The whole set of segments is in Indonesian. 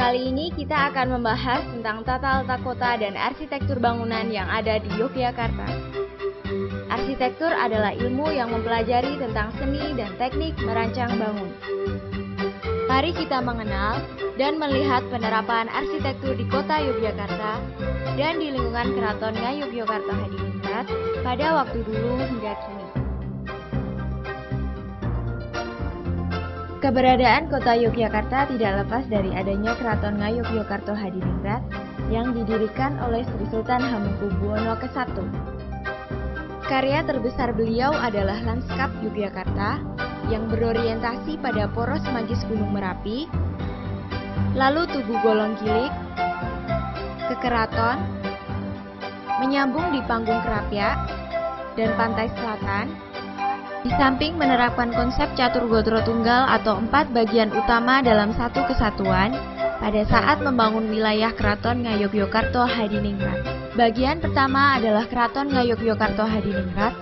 Kali ini kita akan membahas tentang tata letak kota dan arsitektur bangunan yang ada di Yogyakarta. Arsitektur adalah ilmu yang mempelajari tentang seni dan teknik merancang bangun. Mari kita mengenal dan melihat penerapan arsitektur di kota Yogyakarta dan di lingkungan Keraton Ngayogyakarta Hadiningrat pada waktu dulu hingga kini. Keberadaan kota Yogyakarta tidak lepas dari adanya Keraton Ngayogyakarta Hadiningrat yang didirikan oleh Sri Sultan Hamengkubuwono ke-1. Karya terbesar beliau adalah Lanskap Yogyakarta yang berorientasi pada poros magis Gunung Merapi, lalu Tugu Golong Gilik, ke Keraton, menyambung di Panggung Krapyak, dan Pantai Selatan. Di samping menerapkan konsep catur gotro tunggal atau 4 bagian utama dalam satu kesatuan pada saat membangun wilayah Keraton Ngayogyakarta Hadiningrat. Bagian pertama adalah Keraton Ngayogyakarta Hadiningrat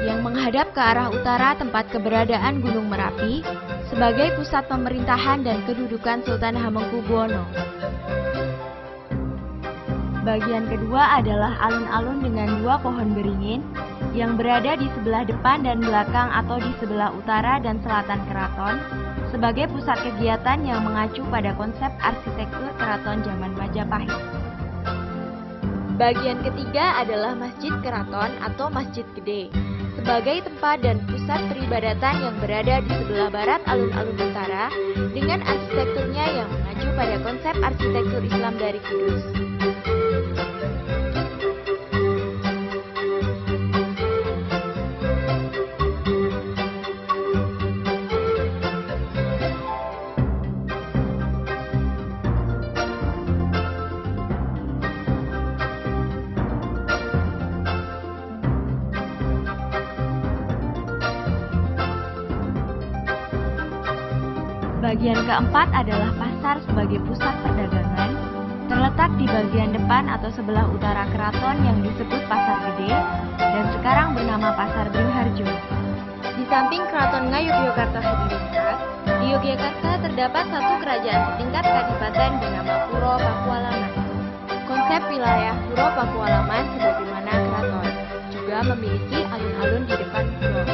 yang menghadap ke arah utara tempat keberadaan Gunung Merapi sebagai pusat pemerintahan dan kedudukan Sultan Hamengkubuwono. Bagian kedua adalah alun-alun dengan 2 pohon beringin yang berada di sebelah depan dan belakang atau di sebelah utara dan selatan keraton sebagai pusat kegiatan yang mengacu pada konsep arsitektur keraton zaman Majapahit. Bagian ketiga adalah Masjid Keraton atau Masjid Gede sebagai tempat dan pusat peribadatan yang berada di sebelah barat alun-alun utara dengan arsitekturnya yang mengacu pada konsep arsitektur Islam dari Kudus. Bagian keempat adalah pasar sebagai pusat perdagangan, terletak di bagian depan atau sebelah utara keraton yang disebut Pasar Gede dan sekarang bernama Pasar Beringharjo. Di samping Keraton Ngayogyakarta Hadiningrat, di Yogyakarta terdapat satu kerajaan setingkat kadipaten bernama Puro Pakualaman. Konsep wilayah Puro Pakualaman sebagaimana keraton juga memiliki alun-alun di depan puro.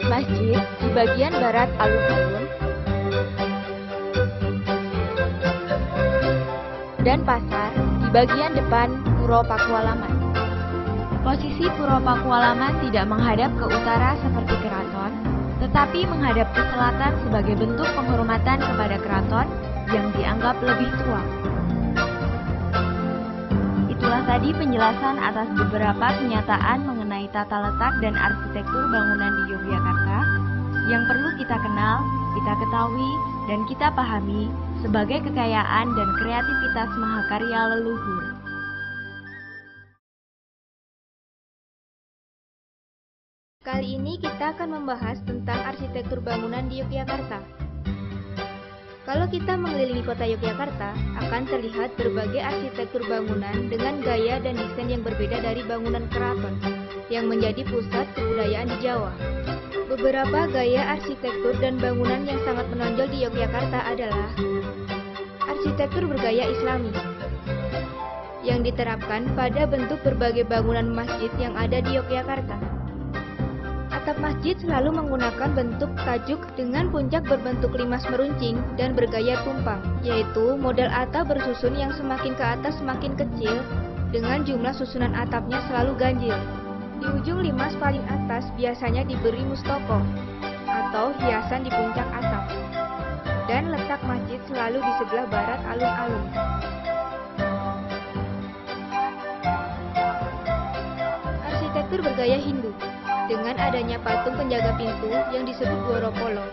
Masjid di bagian barat alun-alun dan pasar di bagian depan Puro Pakualaman. Posisi Puro Pakualaman tidak menghadap ke utara seperti keraton, tetapi menghadap ke selatan sebagai bentuk penghormatan kepada keraton yang dianggap lebih tua. Itulah tadi penjelasan atas beberapa kenyataan mengenai tata letak dan arsitektur bangunan di Yogyakarta yang perlu kita kenal, kita ketahui, dan kita pahami sebagai kekayaan dan kreativitas mahakarya leluhur. Kali ini kita akan membahas tentang arsitektur bangunan di Yogyakarta. Kalau kita mengelilingi kota Yogyakarta, akan terlihat berbagai arsitektur bangunan dengan gaya dan desain yang berbeda dari bangunan keraton, yang menjadi pusat kebudayaan di Jawa. Beberapa gaya arsitektur dan bangunan yang sangat menonjol di Yogyakarta adalah arsitektur bergaya Islami, yang diterapkan pada bentuk berbagai bangunan masjid yang ada di Yogyakarta. Atap masjid selalu menggunakan bentuk tajuk dengan puncak berbentuk limas meruncing dan bergaya tumpang, yaitu model atap bersusun yang semakin ke atas semakin kecil dengan jumlah susunan atapnya selalu ganjil. Di ujung limas paling atas biasanya diberi mustoko atau hiasan di puncak atap, dan letak masjid selalu di sebelah barat alun-alun. Arsitektur bergaya Hindu dengan adanya patung penjaga pintu yang disebut Dwaropolo.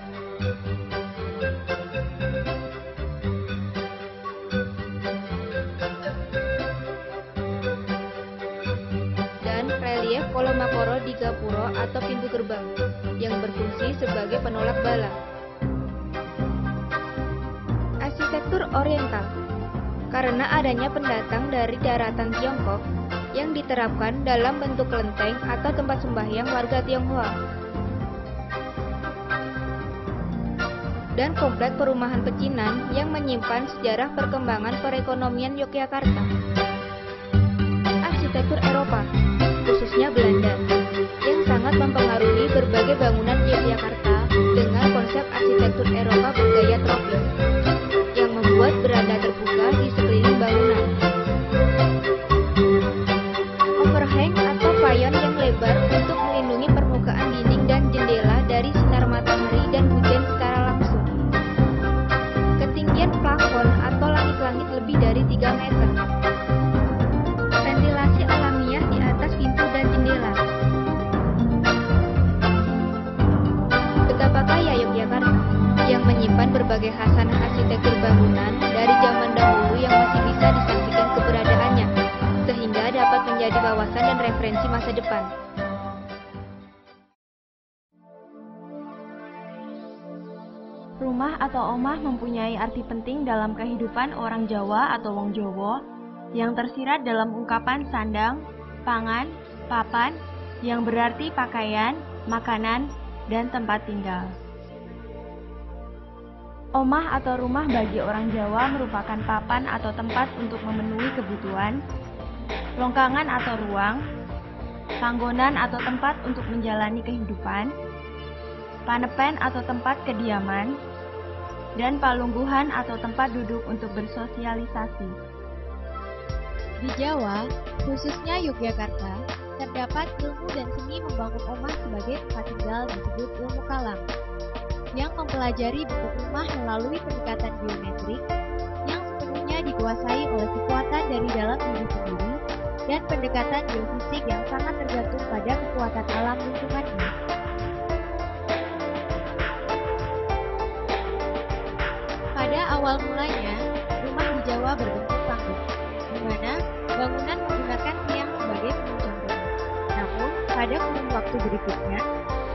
Dan relief Kolomakoro di Gapuro atau pintu gerbang yang berfungsi sebagai penolak bala. Arsitektur Oriental karena adanya pendatang dari daratan Tiongkok yang diterapkan dalam bentuk kelenteng atau tempat sembahyang warga Tionghoa. dan komplek perumahan pecinan yang menyimpan sejarah perkembangan perekonomian Yogyakarta. Arsitektur Eropa, khususnya Belanda, yang sangat mempengaruhi berbagai bangunan di Yogyakarta dengan konsep arsitektur Eropa bergaya tropis, yang membuat beranda terbuka di sekeliling bangunan. Overhang atau payon yang lebar untuk melindungi permukaan dinding dan jendela dari sinar matahari dan hujan secara langsung. Ketinggian plafon atau langit-langit lebih dari 3 meter. Ventilasi alamiah di atas pintu dan jendela. Betapa kaya Yogyakarta, yang menyimpan berbagai khasanah arsitektur bangunan dari zaman dahulu yang masih bisa disaksikan keberadaannya, sehingga dapat menjadi wawasan dan referensi masa depan. Rumah atau omah mempunyai arti penting dalam kehidupan orang Jawa atau wong Jowo yang tersirat dalam ungkapan sandang, pangan, papan yang berarti pakaian, makanan, dan tempat tinggal. Omah atau rumah bagi orang Jawa merupakan papan atau tempat untuk memenuhi kebutuhan, longkangan atau ruang, panggonan atau tempat untuk menjalani kehidupan, panepen atau tempat kediaman, dan palungguhan atau tempat duduk untuk bersosialisasi. Di Jawa, khususnya Yogyakarta, terdapat ilmu dan seni membangun omah sebagai tempat tinggal disebut ilmu kalam, yang mempelajari bentuk rumah melalui pendekatan geometrik yang sepenuhnya dikuasai oleh kekuatan dari dalam diri sendiri dan pendekatan geofisik yang sangat tergantung pada kekuatan alam lingkungannya. Pada awal mulanya, rumah di Jawa berbentuk panggung, di mana bangunan menggunakan tiang sebagai penunjang rumah. Namun, pada kurun waktu berikutnya,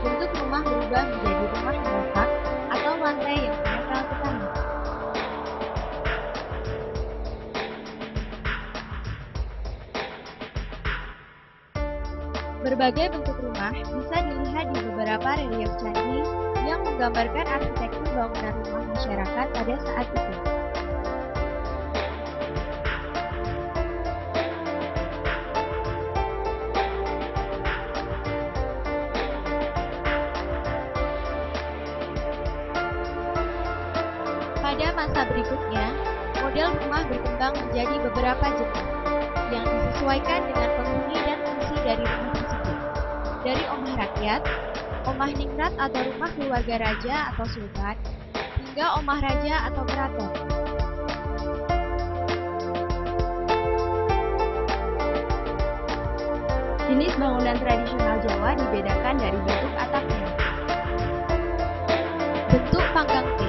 bentuk rumah berubah menjadi rumah menetap atau lantai yang menempel ke tanah. Berbagai bentuk rumah bisa dilihat di beberapa relief candi yang menggambarkan arsitektur bangunan rumah masyarakat pada saat itu. Pada masa berikutnya, model rumah berkembang menjadi beberapa jenis yang disesuaikan dengan penghuni dan fungsi dari rumah tersebut. Dari omah rakyat, omah ningrat atau rumah keluarga raja atau sultan, hingga omah raja atau keraton. Jenis bangunan tradisional Jawa dibedakan dari bentuk atapnya. Bentuk panggang P.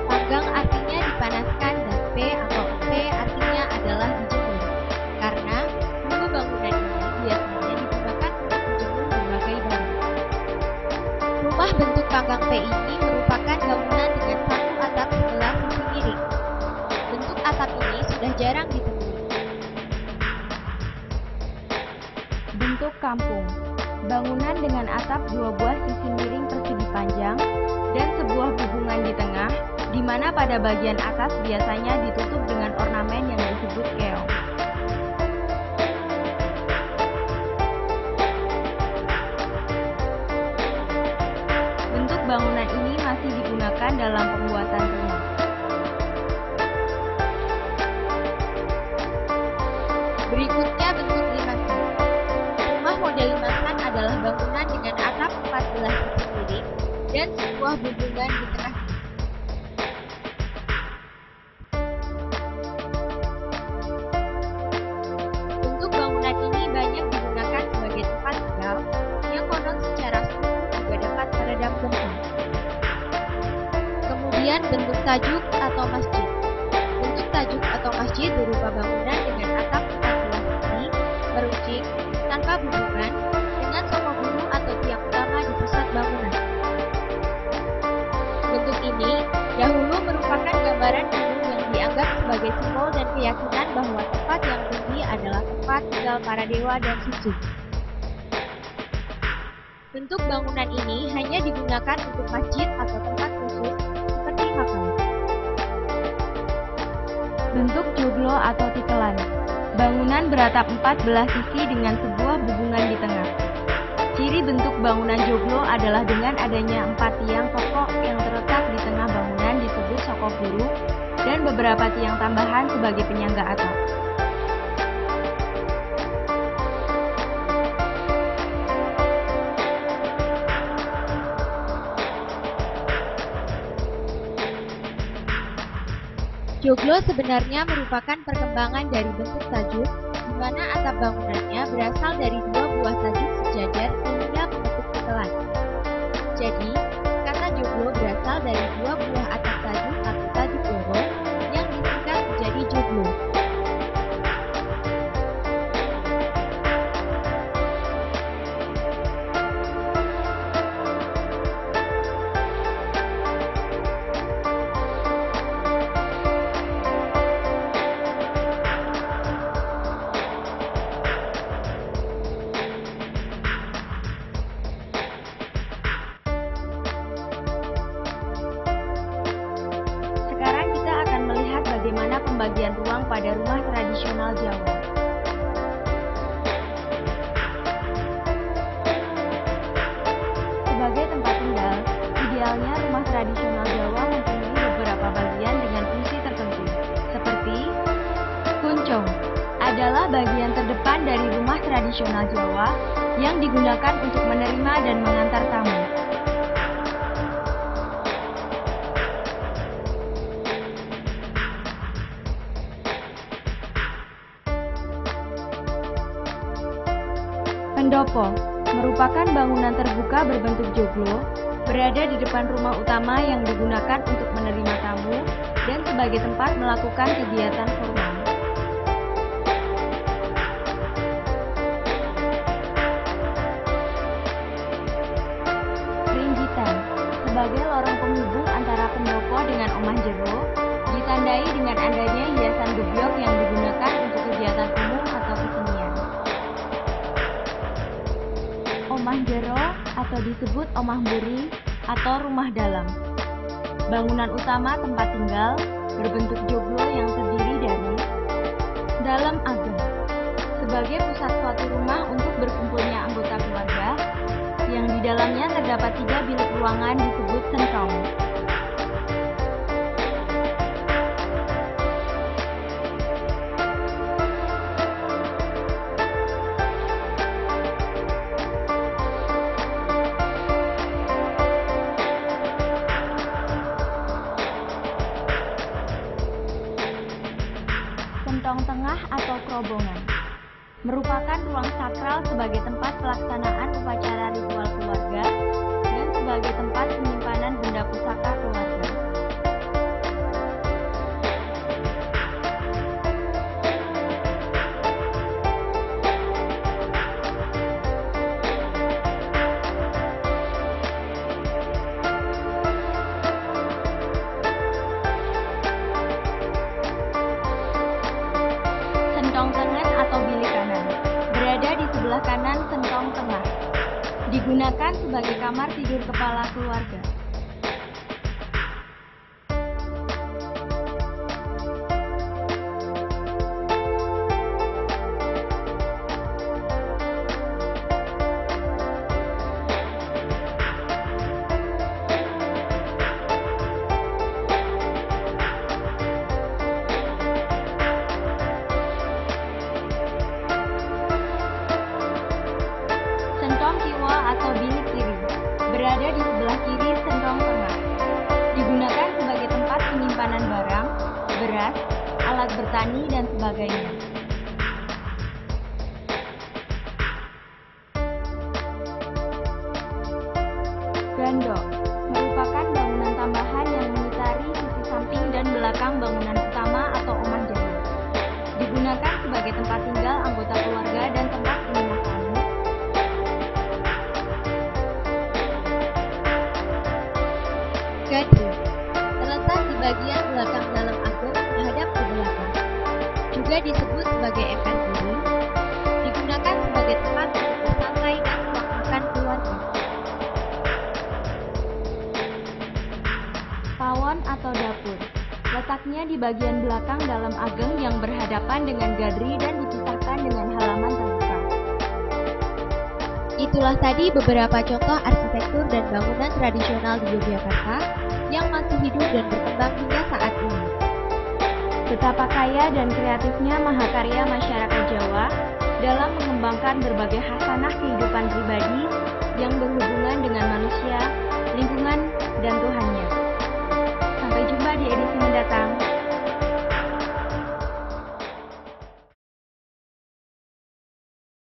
Panggang artinya dipanaskan dan P atau P artinya adalah dijemur. Karena dulu bangunan ini biasanya digunakan untuk menjemur berbagai barang. Rumah bentuk panggang P ini merupakan bangunan dengan satu atap sebelah sisi miring. Bentuk atap ini sudah jarang ditemui. Bentuk kampung, bangunan dengan atap 2 buah sisi miring persegi panjang dan sebuah hubungan di tengah, di mana pada bagian atas biasanya ditutup dengan ornamen yang disebut keong. Bentuk bangunan ini masih digunakan dalam pembuatan rumah. Berikutnya bentuk limasan. Rumah model limasan adalah bangunan dengan atap 14 sisi miring dan sebuah hubungan di tengah. Bentuk bangunan ini banyak digunakan sebagai tempat tinggal yang konon secara struktur juga dapat meredam gempa. Kemudian bentuk tajuk atau masjid. Bentuk tajuk atau masjid berupa bangunan dengan atap 14 sisi, meruncing, tanpa hubungan, dengan sokoguru atau tiang utama di pusat bangunan. Bentuk ini dahulu merupakan gambaran gunung yang dianggap sebagai simbol dan keyakinan bahwa tempat yang tinggi adalah tempat tinggal para dewa dan suci. Bentuk bangunan ini hanya digunakan untuk masjid atau tempat khusus seperti makan. Bentuk joglo atau tikelan. Bangunan beratap 4 belah sisi dengan sebuah bubungan di tengah. Ciri bentuk bangunan joglo adalah dengan adanya 4 tiang pokok yang terletak di tengah bangunan disebut sokoguru dan beberapa tiang tambahan sebagai penyangga atap. Joglo sebenarnya merupakan perkembangan dari bentuk sajut, di mana atap bangunannya berasal dari 2 buah sajut sejajar sehingga membentuk tikelan. Jadi, kata joglo berasal dari 2 buah atap sajut atau sajut loro yang disingkat menjadi joglo. Sekarang kita akan melihat bagaimana pembagian ruang pada rumah tradisional Jawa. Sebagai tempat tinggal, idealnya rumah tradisional Jawa mempunyai beberapa bagian dengan fungsi tertentu, seperti kuncung adalah bagian terdepan dari rumah tradisional Jawa yang digunakan untuk menerima dan mengantar tamu. Pendopo merupakan bangunan terbuka berbentuk joglo, berada di depan rumah utama yang digunakan untuk menerima tamu dan sebagai tempat melakukan kegiatan formal. Ringgitan sebagai lorong penghubung antara pendopo dengan omah jero, ditandai dengan adanya hiasan gebyok yang digunakan untuk kegiatan umum atau kesenian. Omah jero atau disebut omah mburi atau rumah dalam. Bangunan utama tempat tinggal berbentuk joglo yang terdiri dari dalam ageng sebagai pusat suatu rumah untuk berkumpulnya anggota keluarga yang di dalamnya terdapat 3 bilik ruangan disebut sentong. Sentong tengah atau kerobongan merupakan ruang sakral sebagai tempat pelaksanaan upacara ritual keluarga dan sebagai tempat penyimpanan benda pusaka keluarga. Sentong tengen atau bilik kanan berada di sebelah kanan sentong tengah. Digunakan sebagai kamar tidur kepala keluarga. Sentong kiwa atau bilik kiri berada di sebelah kiri sentong tengah. Digunakan sebagai tempat penyimpanan barang, beras, alat bertani, dan sebagainya. Gandok merupakan bangunan tambahan yang mengitari sisi samping dan belakang bangunan utama atau omah jero. Digunakan sebagai tempat tinggal anggota keluarga dan tempat menginap tamu. Gandru terletak di bagian belakang dalam ageng menghadap ke belakang. Juga disebut sebagai emper kiri, digunakan sebagai tempat untuk bersantai dan ruang makan keluarga. Pawon atau di bagian belakang dalam ageng yang berhadapan dengan gadri dan dipisahkan dengan halaman terbuka. Itulah tadi beberapa contoh arsitektur dan bangunan tradisional di Yogyakarta yang masih hidup dan berkembang hingga saat ini. Betapa kaya dan kreatifnya mahakarya masyarakat Jawa dalam mengembangkan berbagai khasanah kehidupan pribadi yang berhubungan dengan manusia, lingkungan, dan Tuhannya. Sampai jumpa di edisi mendatang.